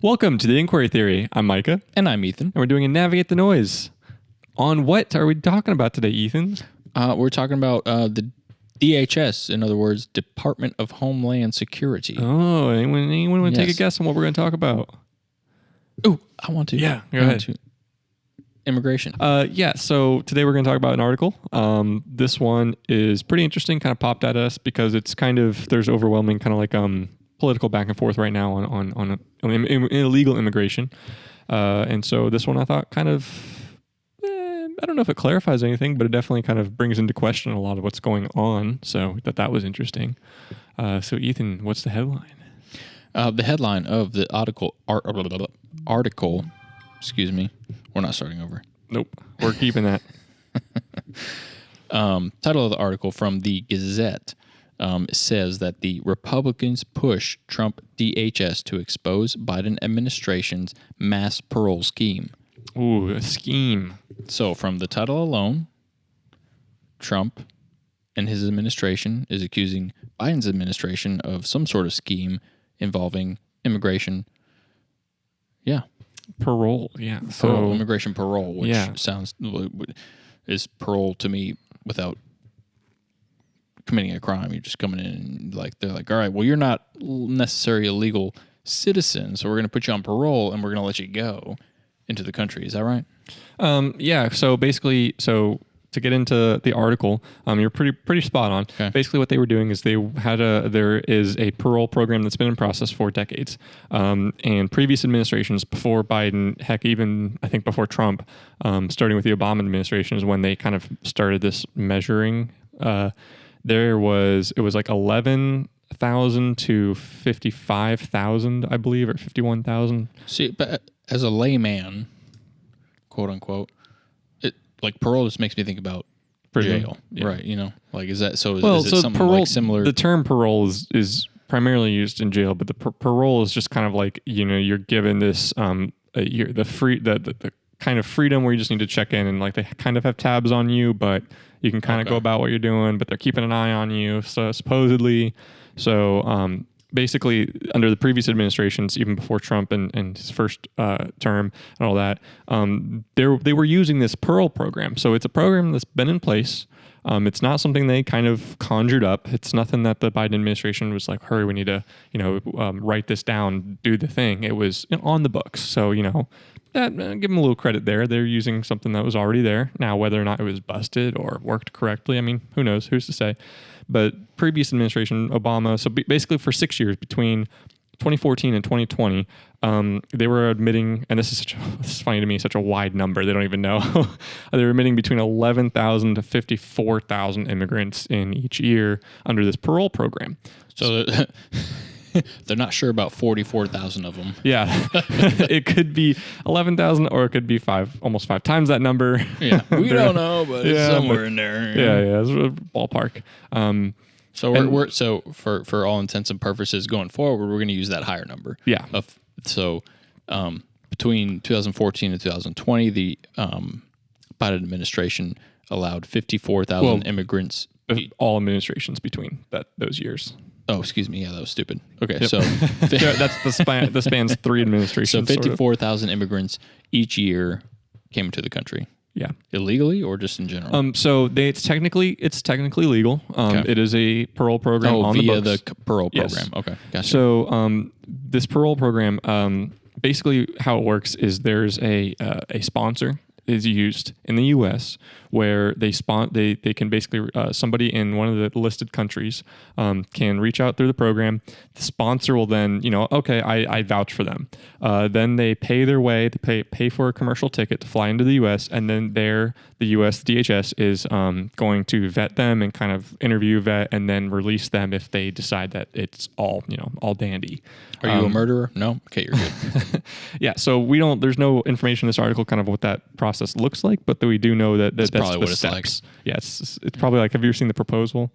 Welcome to the Inquiry Theory. I'm Micah. And I'm Ethan. And we're doing a Navigate the Noise. On what are we talking about today, Ethan? We're talking about the DHS, in other words, Department of Homeland Security. Oh, anyone want to take a guess on what we're going to talk about? Oh, I want to. Yeah, go ahead. Immigration. So today we're going to talk about an article. This one is pretty interesting, kind of popped at us because it's there's overwhelming kind of like political back and forth right now on illegal immigration. And so this one I thought kind of, I don't know if it clarifies anything, but it definitely kind of brings into question a lot of what's going on. So that was interesting. So Ethan, what's the headline? The headline of the article, excuse me, we're not starting over. Nope, we're keeping that. Title of the article from the Gazette says that the Republicans push Trump DHS to expose Biden administration's mass parole scheme. Ooh, a scheme. So from the title alone, Trump and his administration is accusing Biden's administration of some sort of scheme involving immigration. Yeah. Parole, yeah. So immigration parole, which is parole to me without committing a crime. You're just coming in and they're like, all right, well, you're not necessarily a legal citizen, so we're going to put you on parole and we're going to let you go into the country. Is that right? Yeah. So basically, to get into the article, you're pretty spot on. Okay. Basically, what they were doing is there is a parole program that's been in process for decades, and previous administrations before Biden, heck, even I think before Trump, starting with the Obama administration is when they kind of started this measuring. It was like 11,000 to 55,000, I believe, or 51,000. See, but as a layman, quote unquote, like parole just makes me think about prison. Jail, yeah. Right? You know, like is that so? Well, is it something parole, like similar? The term parole is primarily used in jail, but the parole is just kind of like you're given this the kind of freedom where you just need to check in and like they kind of have tabs on you, but you can kind of go about what you're doing, but they're keeping an eye on you. So supposedly, basically, under the previous administrations, even before Trump and his first term and all that, they were using this Parole program. So it's a program that's been in place. It's not something they kind of conjured up. It's nothing that the Biden administration was like, hurry, we need to, write this down, do the thing. It was on the books. So, give them a little credit there. They're using something that was already there. Now, whether or not it was busted or worked correctly, I mean, who knows? Who's to say? But previous administration, Obama, so basically for 6 years between 2014 and 2020, they were admitting, and this is funny to me, such a wide number, they don't even know. They were admitting between 11,000 to 54,000 immigrants in each year under this parole program. So they're not sure about 44,000 of them. Yeah. It could be 11,000 or it could be almost five times that number. Yeah. We don't know, but it's somewhere in there. Yeah. It's a ballpark. So for all intents and purposes going forward, we're going to use that higher number. Yeah. Between 2014 and 2020, the Biden administration allowed 54,000 immigrants. All administrations between those years. Oh, excuse me. Yeah, that was stupid. Okay, yep. So that's the spans three administrations. So 54,000 immigrants each year came into the country. Yeah, illegally or just in general. So it's technically legal. It is a parole program on the books. Via the parole program. Yes. Okay, gotcha. So this parole program, basically how it works is there's a sponsor is used in the U.S. where they can basically somebody in one of the listed countries can reach out through the program. The sponsor will then I vouch for them. Then they pay their way to pay for a commercial ticket to fly into the U.S. and then the U.S. DHS is going to vet them and kind of vet and then release them if they decide that it's all dandy. Are you a murderer? No. Okay, you're good. Yeah. So there's no information in this article kind of what that process looks like, but we do know that's probably what steps. It's like. Yeah, it's probably like. Have you ever seen The Proposal?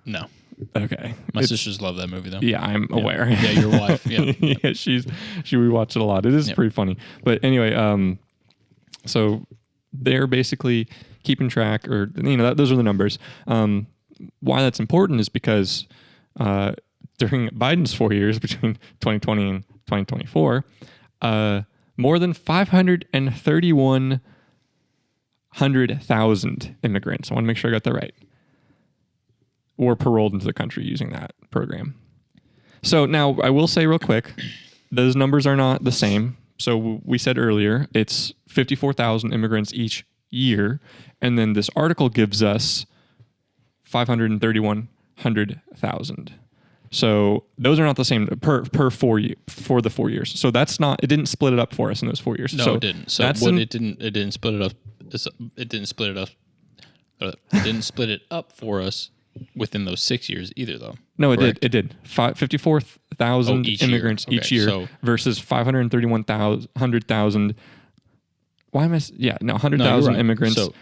No. Okay. My sisters love that movie though. Yeah, I'm aware. Yeah, your wife. Yeah. Yeah, she rewatched it a lot. It is pretty funny. But anyway, so they're basically keeping track, or those are the numbers. Why that's important is because during Biden's 4 years between 2020 and 2024, more than 531,000 immigrants, I want to make sure I got that right, were paroled into the country using that program. So now I will say real quick, those numbers are not the same. So we said earlier, it's 54,000 immigrants each year. And then this article gives us 531,000. So those are not the same per 4 year for the 4 years. So that's not, it didn't split it up for us in those 4 years. No, so it didn't. So it didn't split it up. It didn't split it up. It didn't split it up for us within those 6 years either, though. No, it correct? did. It did. 54,000 immigrants each year versus 531,000. Why am I? Yeah, no, 100,000 immigrants. So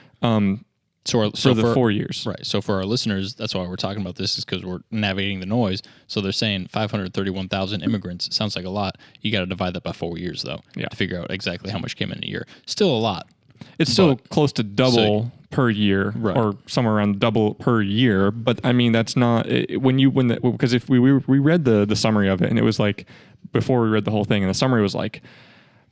for the 4 years. Right. So for our listeners, that's why we're talking about this, is because we're navigating the noise. So they're saying 531,000 immigrants. It sounds like a lot. You got to divide that by 4 years, though, to figure out exactly how much came in a year. Still a lot. It's still close to double per year, or somewhere around double per year. But I mean, that's not because if we read the summary of it, and it was like before we read the whole thing, and the summary was like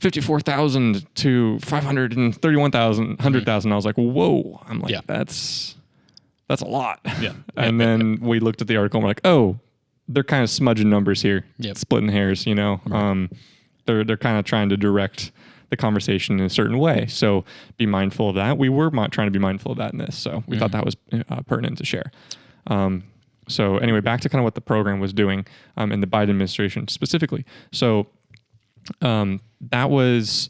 54,000 to 531,000, 100,000. I was like, whoa! I'm like, that's a lot. Yeah. And then we looked at the article and we're like, oh, they're kind of smudging numbers here, splitting hairs. You know, they're kind of trying to direct the conversation in a certain way. So be mindful of that. We were trying to be mindful of that in this. So we thought that was pertinent to share. So anyway, back to kind of what the program was doing in the Biden administration specifically. So that was,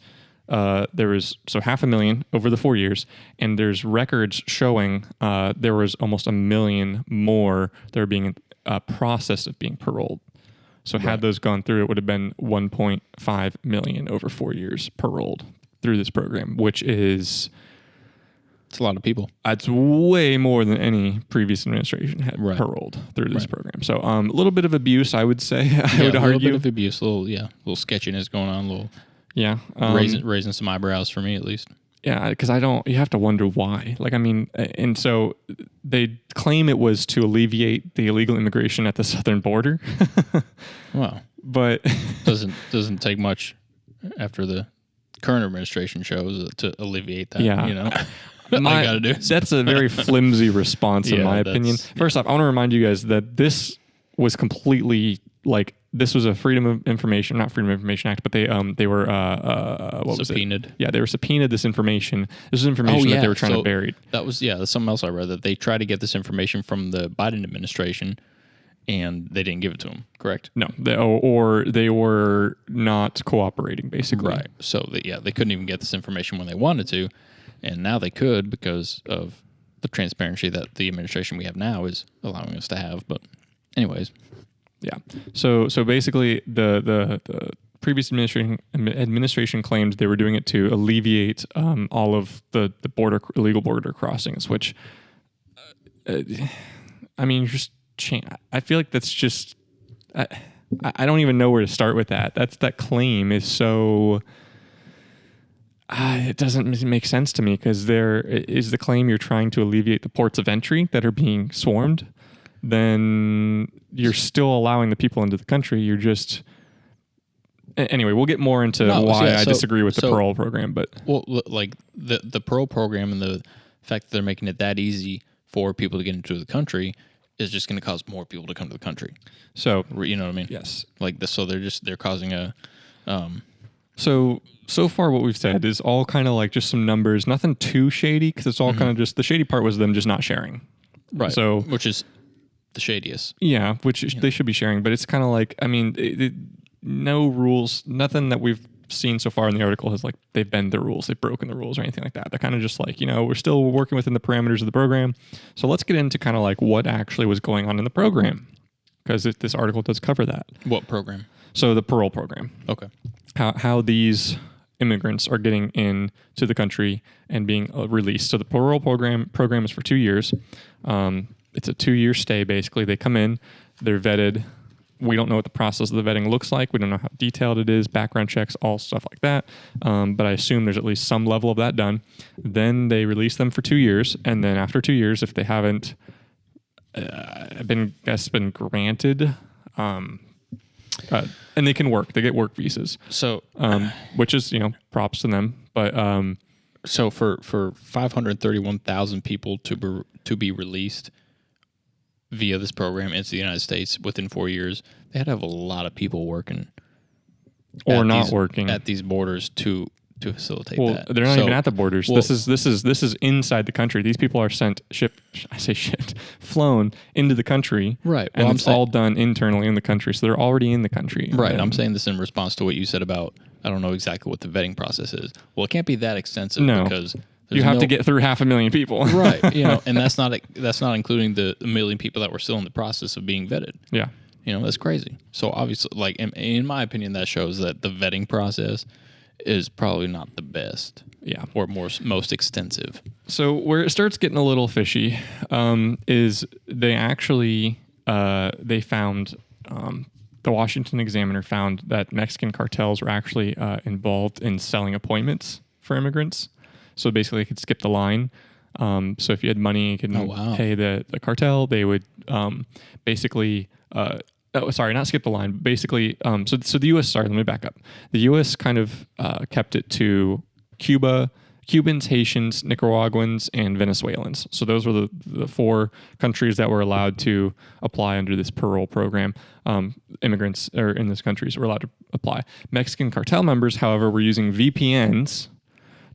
there was 500,000 over the 4 years, and there's records showing there was almost 1 million more that are being processed of being paroled. So had those gone through, it would have been 1.5 million over 4 years paroled through this program, which is... It's a lot of people. It's way more than any previous administration had paroled through this program. So a little bit of abuse, I would say. I would argue. A little bit of abuse, a little sketchiness going on, a little raising some eyebrows for me at least. Yeah, because you have to wonder why. Like, I mean, and so they claim it was to alleviate the illegal immigration at the southern border. Wow. But doesn't take much after the current administration shows to alleviate that. Yeah. You know, all you got to do. That's a very flimsy response, in my opinion. First off, I want to remind you guys that this was completely this was a not Freedom of Information Act, but they were what subpoenaed. Was it? Yeah, they were subpoenaed this information. This was information that they were trying to bury. That was that's something else I read, that they tried to get this information from the Biden administration, and they didn't give it to them. Correct? No, they were not cooperating, basically. Right. So they couldn't even get this information when they wanted to, and now they could because of the transparency that the administration we have now is allowing us to have. But anyways. Yeah. So basically, the previous administration claimed they were doing it to alleviate all of the illegal border crossings, which, I mean, just I feel like that's just I don't even know where to start with that. That claim is so. It doesn't make sense to me, because there is the claim you're trying to alleviate the ports of entry that are being swarmed. Then you're still allowing the people into the country. You're just... Anyway, we'll get more into why I disagree with the parole program. But like the parole program and the fact that they're making it that easy for people to get into the country is just going to cause more people to come to the country. So you know what I mean? Yes. Like this, so they're causing a. So far, what we've said is all kind of like just some numbers, nothing too shady, because it's all kind of just, the shady part was them just not sharing. Right. So which is the shadiest. Yeah, which they should be sharing, but it's kind of like, I mean, no rules, nothing that we've seen so far in the article has they've bent the rules, they've broken the rules or anything like that. They're kind of just we're still working within the parameters of the program. So let's get into kind of what actually was going on in the program, because this article does cover that. What program? So the parole program. Okay. How these immigrants are getting into the country and being released. So the parole program is for 2 years. It's a 2-year stay, basically. They come in, they're vetted. We don't know what the process of the vetting looks like. We don't know how detailed it is, background checks, all stuff like that. But I assume there's at least some level of that done. Then they release them for 2 years. And then after 2 years, if they haven't been granted and they can work. They get work visas. So, which is, props to them. But so for 531,000 people to be released via this program into the United States within 4 years, they had to have a lot of people working or not working at these borders to facilitate that. They're not even at the borders. This is inside the country. These people are flown into the country, right? And it's all done internally in the country, so they're already in the country, right? I'm saying this in response to what you said about I don't know exactly what the vetting process is. Well, it can't be that extensive because you have to get through 500,000 people, right? And that's not including the 1 million people that were still in the process of being vetted. Yeah, that's crazy. So obviously, like in my opinion, that shows that the vetting process is probably not the best, or most extensive. So where it starts getting a little fishy is they actually they found the Washington Examiner found that Mexican cartels were actually involved in selling appointments for immigrants. So basically, they could skip the line. So if you had money, you could pay the cartel. They would basically. Not skip the line. Basically, so the U.S. Sorry, let me back up. The U.S. kind of kept it to Cubans, Haitians, Nicaraguans, and Venezuelans. So those were the 4 countries that were allowed to apply under this Parole program. Immigrants in those countries were allowed to apply. Mexican cartel members, however, were using VPNs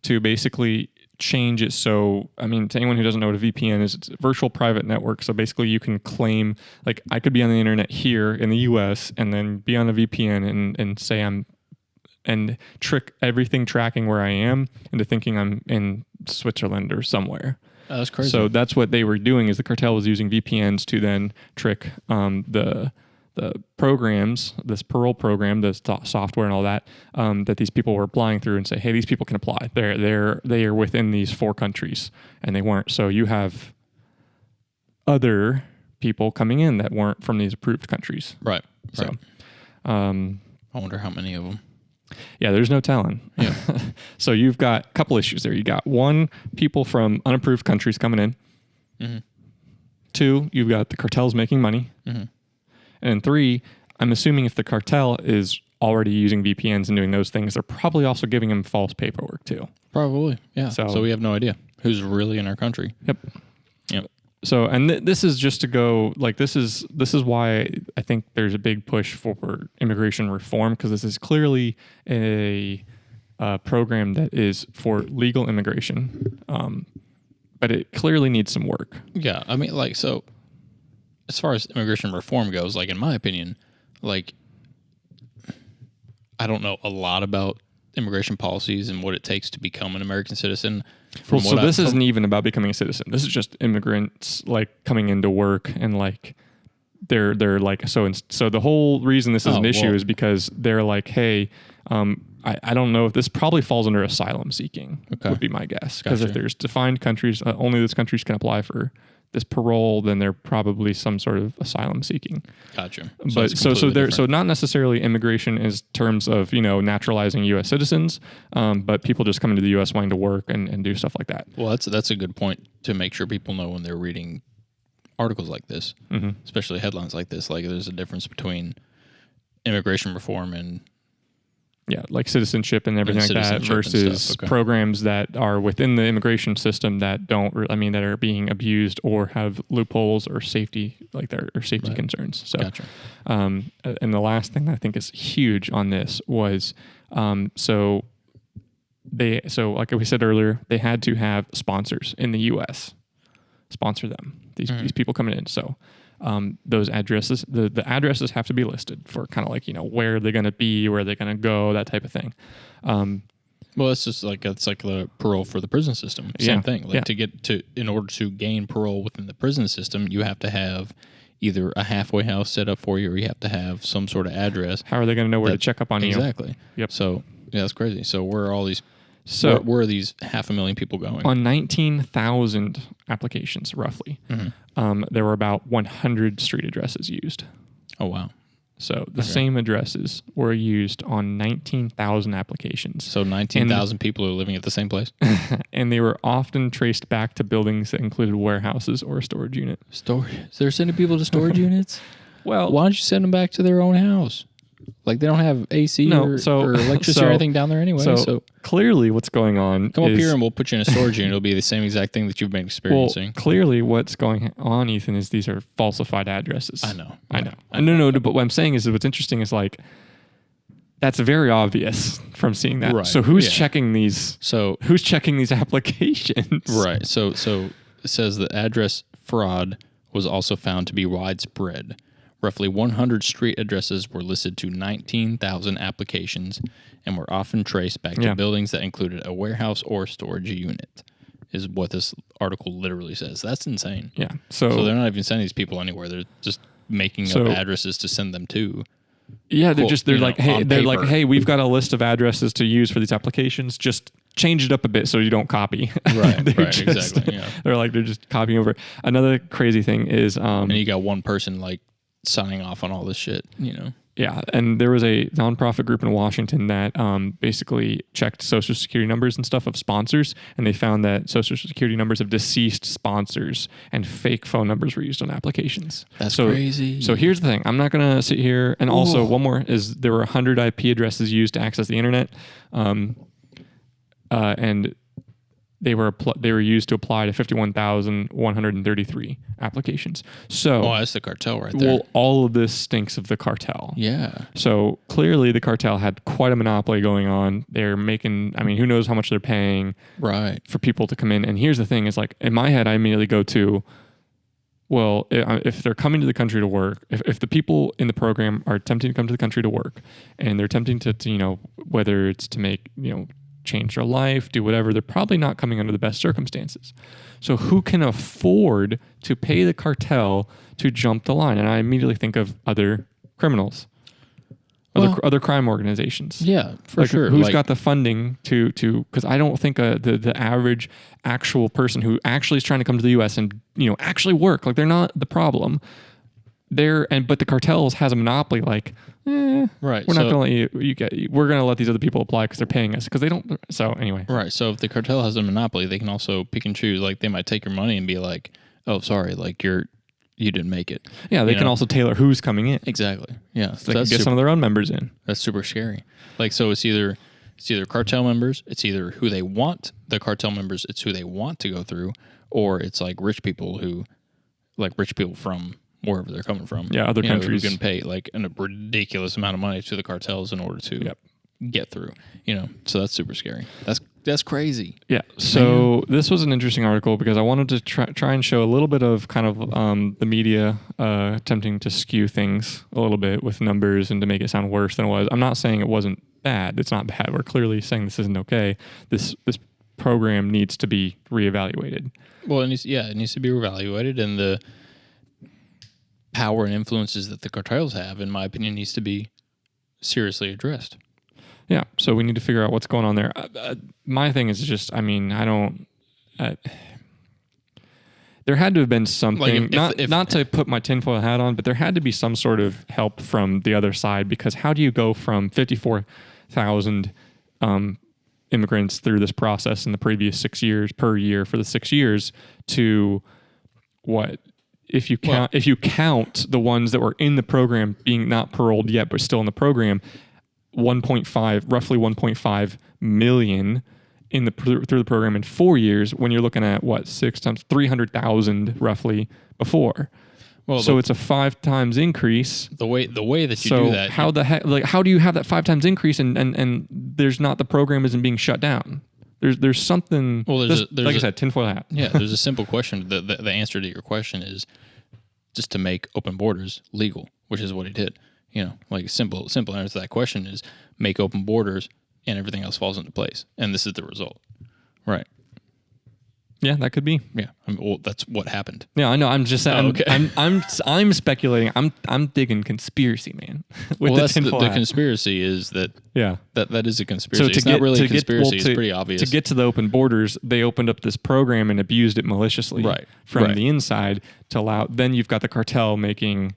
to basically change it. So, to anyone who doesn't know what a VPN is, it's a virtual private network. So basically you can claim, like, I could be on the internet here in the US and then be on a VPN and say and trick everything tracking where I am into thinking I'm in Switzerland or somewhere. Oh, that's crazy. So that's what they were doing, is the cartel was using VPNs to then trick the programs, this Parole program, the software and all that, that these people were applying through, and say, hey, these people can apply. They are within these 4 countries, and they weren't. So you have other people coming in that weren't from these approved countries. Right. So, I wonder how many of them. Yeah, there's no telling. Yeah. So you've got a couple issues there. You got 1, people from unapproved countries coming in. Mm-hmm. 2, you've got the cartels making money. Mm-hmm. And 3, I'm assuming if the cartel is already using VPNs and doing those things, they're probably also giving them false paperwork too. Probably, yeah. So we have no idea who's really in our country. Yep. Yep. So, and this is just to go, like, this is why I think there's a big push for immigration reform, because this is clearly a program that is for legal immigration, but it clearly needs some work. Yeah, so as far as immigration reform goes, like, in my opinion, like, I don't know a lot about immigration policies and what it takes to become an American citizen. This isn't even about becoming a citizen. This is just immigrants, like, coming into work, and like they're like, so the whole reason this is an issue is because they're like, hey, I don't know if this probably falls under asylum seeking, would be my guess. Because if there's defined countries, only those countries can apply for this parole, then they're probably some sort of asylum seeking. Gotcha. So not necessarily immigration in terms of, naturalizing U.S. citizens, but people just coming to the U.S. wanting to work and do stuff like that. Well, that's a good point to make sure people know when they're reading articles like this, especially headlines like this. Like, there's a difference between immigration reform and like citizenship and everything like that versus programs that are within the immigration system that that are being abused or have loopholes or safety, safety concerns. So, gotcha. And the last thing that I think is huge on this was, like we said earlier, they had to have sponsors in the U.S. sponsor them, these people coming in. So, those addresses, the addresses have to be listed for kind of like, where they're going to be, where they're going to go, that type of thing. Well, it's like the parole for the prison system. Same thing. Like, in order to gain parole within the prison system, you have to have either a halfway house set up for you, or you have to have some sort of address. How are they going to know where to check up on you? Exactly. Yep. So, that's crazy. So where are all these? So where are these 500,000 people going? On 19,000 applications, roughly, there were about 100 street addresses used. Oh, wow. So the same addresses were used on 19,000 applications. So 19,000 people are living at the same place? And they were often traced back to buildings that included warehouses or a storage unit. They're sending people to storage units? Well, why don't you send them back to their own house? Like they don't have AC or electricity or anything down there anyway. So clearly, what's going on? Come up here and we'll put you in a storage unit. It'll be the same exact thing that you've been experiencing. Well, clearly, what's going on, Ethan, is these are falsified addresses. I know. No. But what I'm saying is, what's interesting is like that's very obvious from seeing that. Right. So who's checking these? So who's checking these applications? Right. So it says that address fraud was also found to be widespread. Roughly 100 street addresses were listed to 19,000 applications and were often traced back to buildings that included a warehouse or storage unit, is what this article literally says. That's insane. Yeah. So they're not even sending these people anywhere. They're just making up addresses to send them to. Yeah, they're like, hey, we've got a list of addresses to use for these applications. Just change it up a bit so you don't copy. Right, exactly. Yeah. They're just copying over. Another crazy thing is, and you got one person like signing off on all this shit, Yeah, and there was a nonprofit group in Washington that basically checked social security numbers and stuff of sponsors, and they found that social security numbers of deceased sponsors and fake phone numbers were used on applications. That's crazy. So here's the thing. I'm not going to sit here, and also one more is there were 100 IP addresses used to access the internet, and they were used to apply to 51,133 applications. So, that's the cartel right there. Well, all of this stinks of the cartel. Yeah. So clearly, the cartel had quite a monopoly going on. They're making, who knows how much they're paying, right, for people to come in. And here's the thing: is like in my head, I immediately go to, well, if they're coming to the country to work, if the people in the program are attempting to come to the country to work, and they're attempting to whether it's to make change their life, do whatever, they're probably not coming under the best circumstances. So who can afford to pay the cartel to jump the line? And I immediately think of other criminals, other crime organizations. Yeah, for sure. Who's got the funding to because I don't think the average actual person who actually is trying to come to the U.S. and actually work, they're not the problem. But the cartels has a monopoly. Right, we're not going to let you get. We're going to let these other people apply because they're paying us because they don't. So anyway, right. So if the cartel has a monopoly, they can also pick and choose. They might take your money and be like, "Oh, sorry, you didn't make it." Yeah, they can also tailor who's coming in. Exactly. Yeah, so they can get some of their own members in. That's super scary. So it's either cartel members, it's either who they want the cartel members, it's who they want to go through, or it's rich people from wherever they're coming from. Yeah, other countries who can pay a ridiculous amount of money to the cartels in order to get through. So that's super scary. That's crazy. Yeah. So this was an interesting article because I wanted to try and show a little bit of kind of the media attempting to skew things a little bit with numbers and to make it sound worse than it was. I'm not saying it wasn't bad. It's not bad. We're clearly saying this isn't okay. This program needs to be reevaluated. Well, it needs to be reevaluated, and the power and influences that the cartels have, in my opinion, needs to be seriously addressed. Yeah, so we need to figure out what's going on there. My thing is just, I don't. There had to have been something, not to put my tinfoil hat on, but there had to be some sort of help from the other side, because how do you go from 54,000 immigrants through this process in the previous 6 years per year for the 6 years to what? If you count the ones that were in the program being not paroled yet but still in the program, roughly 1.5 million through the program in 4 years. When you're looking at 6 times 300,000 roughly before. Well, so it's a 5 times increase. The way that you do that. How the heck? How do you have that 5 times increase and there's not, the program isn't being shut down? There's something. Well, like I said, tinfoil hat. Yeah, there's a simple question. The answer to your question is just to make open borders legal, which is what he did. Simple answer to that question is make open borders, and everything else falls into place. And this is the result, right? Yeah, that could be. Yeah, that's what happened. Yeah, I know. I'm just saying. Okay. I'm speculating. I'm digging conspiracy, man. The conspiracy is that. Yeah, that is a conspiracy. So it's not really a conspiracy. It's pretty obvious. To get to the open borders, they opened up this program and abused it maliciously, from the inside to allow. Then you've got the cartel making,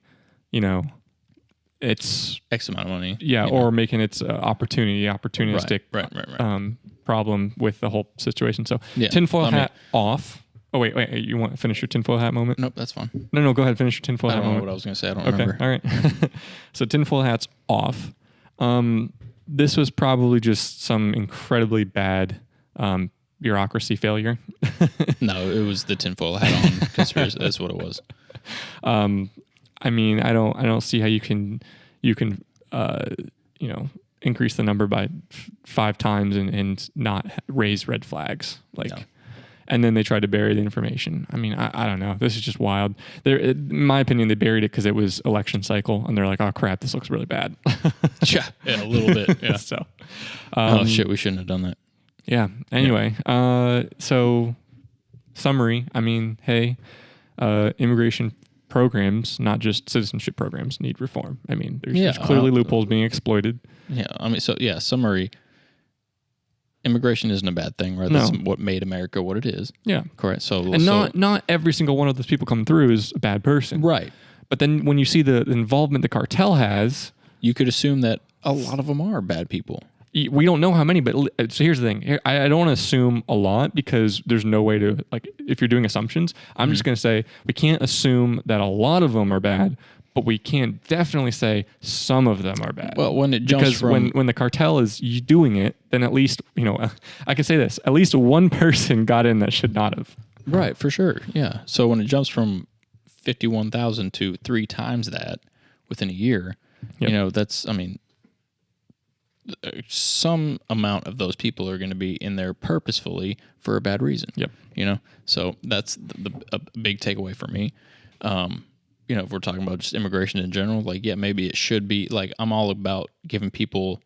it's X amount of money. Yeah, or making its opportunistic. Right. Problem with the whole situation. So tinfoil hat off. Oh, wait. You want to finish your tinfoil hat moment? Nope, that's fine. No, go ahead. Finish your tinfoil I hat don't know moment. what I was going to say. I don't Okay, remember. all right. So tinfoil hat's off. This was probably just some incredibly bad bureaucracy failure. No, it was the tinfoil hat on conspiracy. That's what it was. I mean, I don't see how you can increase the number by 5 times and not raise red flags. Like, no. And then they tried to bury the information. I mean, I don't know. This is just wild. In my opinion, they buried it because it was election cycle, and they're like, "Oh crap, this looks really bad." yeah, a little bit. Yeah. So, oh shit, we shouldn't have done that. Yeah. Anyway, so summary. I mean, hey, immigration programs, not just citizenship programs, need reform. I mean, there's clearly loopholes being exploited. Yeah. I mean, summary. Immigration isn't a bad thing, right? That's what made America what it is. Yeah. Correct. And not every single one of those people coming through is a bad person. Right. But then when you see the involvement the cartel has, you could assume that a lot of them are bad people. We don't know how many, but so here's the thing. I don't want to assume a lot because there's no way to, like, if you're doing assumptions, I'm just going to say we can't assume that a lot of them are bad, but we can definitely say some of them are bad. Well, when it jumps because when the cartel is doing it, then at least, I can say this, at least one person got in that should not have. Right, for sure. Yeah. So when it jumps from 51,000 to 3 times that within a year, that's, I mean, some amount of those people are going to be in there purposefully for a bad reason. Yep. So that's a big takeaway for me. If we're talking about just immigration in general, like, yeah, maybe it should be, like, I'm all about giving people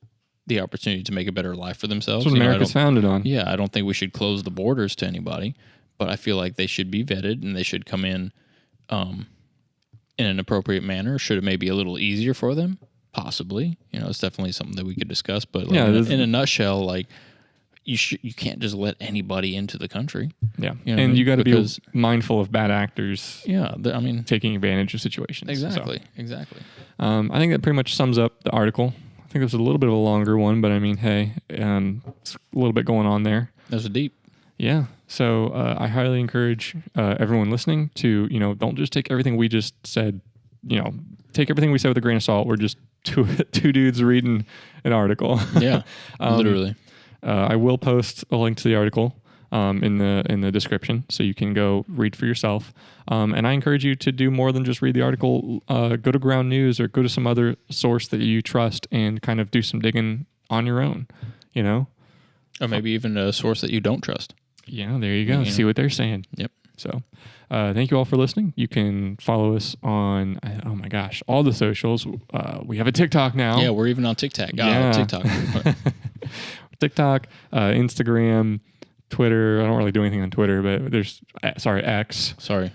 the opportunity to make a better life for themselves. That's what America's founded on. Yeah, I don't think we should close the borders to anybody, but I feel like they should be vetted and they should come in an appropriate manner. Should it maybe a little easier for them? Possibly. It's definitely something that we could discuss, but like, in a nutshell, like, you can't just let anybody into the country. Yeah. And you got to be mindful of bad actors. Yeah. Taking advantage of situations. Exactly. So, Exactly. I think that pretty much sums up the article. I think it was a little bit of a longer one, but I mean, hey, it's a little bit going on there. There's a deep. Yeah. So I highly encourage everyone listening to, don't just take everything we just said, take everything we said with a grain of salt. We're just two dudes reading an article. Yeah. Literally. I will post a link to the article in the description, so you can go read for yourself. And I encourage you to do more than just read the article. Go to Ground News or go to some other source that you trust and kind of do some digging on your own. Or maybe even a source that you don't trust. Yeah, there you go. See what they're saying. Yep. So, thank you all for listening. You can follow us on, oh my gosh, all the socials. We have a TikTok now. Yeah, we're even on TikTok. TikTok. TikTok, Instagram, Twitter. I don't really do anything on Twitter, but there's, X. Sorry.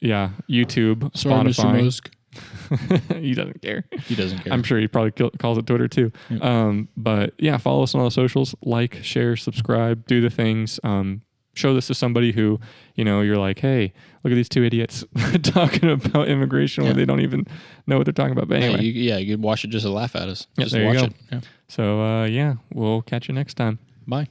Yeah, YouTube, sorry, Spotify. Mr. Musk. He doesn't care. He doesn't care. I'm sure he probably calls it Twitter too. Yep. But yeah, follow us on all the socials. Like, share, subscribe, do the things. Show this to somebody who, you're like, hey, look at these 2 idiots talking about immigration when they don't even know what they're talking about. But anyway. You could watch it just to laugh at us. Yeah, just there watch you go. it. Yeah. So, we'll catch you next time. Bye.